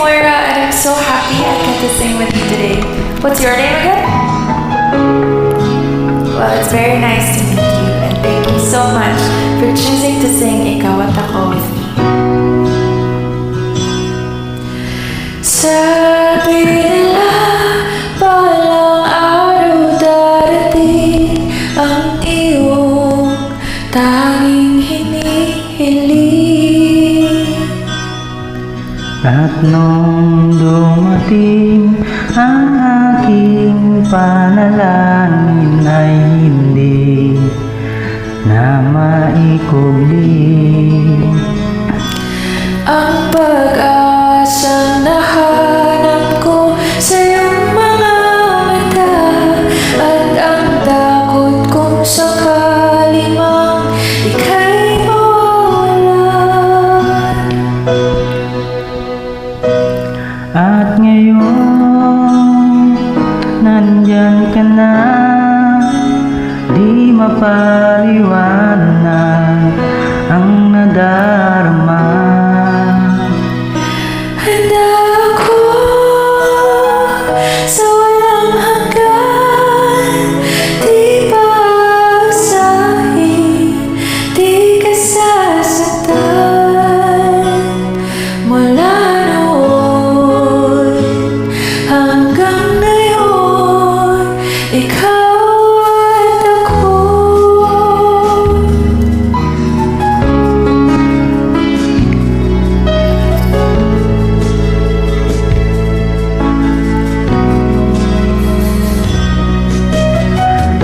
Moira, and I'm so happy I get to sing with you today. What's your name again? Well, it's very nice to meet you, and thank you so much for choosing to sing Ikaw at Ako with me. Sabi nila, balang araw darating ang iyong tanging hinihiling. At nung dumating ang aking panalangin ay hindi na maikubli. Ang pag-asang nahanap ko sa iyong mga mata, at ang takot kung sakali mang ika'y mawala. At ngayon, nandyan ka na, di mapaliwanag ang nadarama. Handa ako sa walang hanggan, di paasahin, di ka sasaktan. Mula noon hanggang ngayon, ikaw at ako.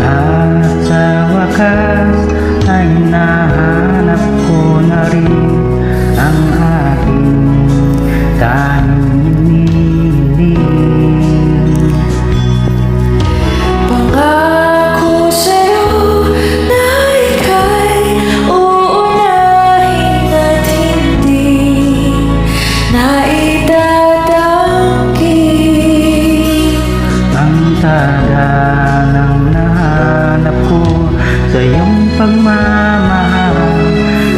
At sa wakas ay nahanap ko na rin ang aking tanging hinihiling. Pangako sa'yo na ika'y uunahin at hindi na itatanggi. Ang tadhanang nahanap ko sa iyong pagmamahal,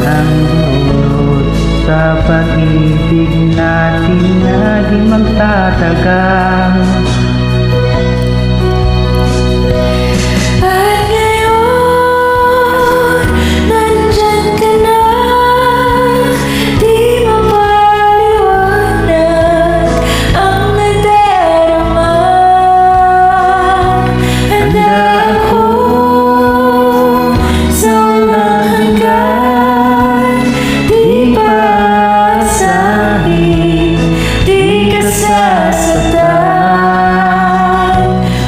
ang dulot sa pag-ibig natin na di magtatagal. At ngayon, nandyan ka na, di mapaliwanag ang nadarama. Handa ako sa walang hanggan, di paasahin, di ka sasaktan.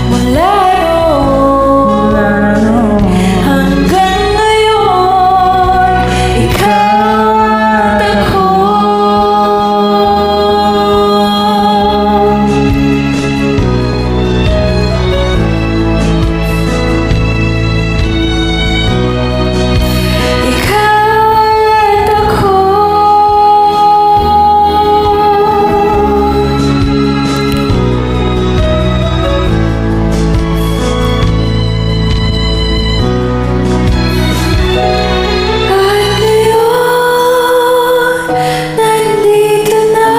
Mula noon hanggang ngayon, ikaw at ako. Ikaw at ako. At ngayon, nandito na,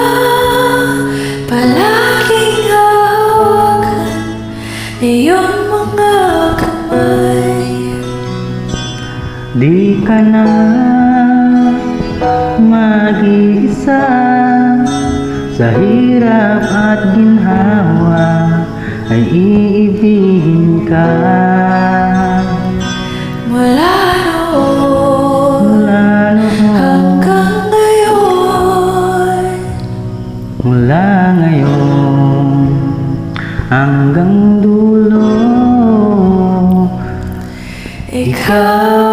palaging hawakan iyong mga kamay. Di ka na mag-iisa sa hirap at ginhawa, ay iibigin ka. Mula noon Mula noon hanggang ngayon, mula ngayon hanggang dulo, ikaw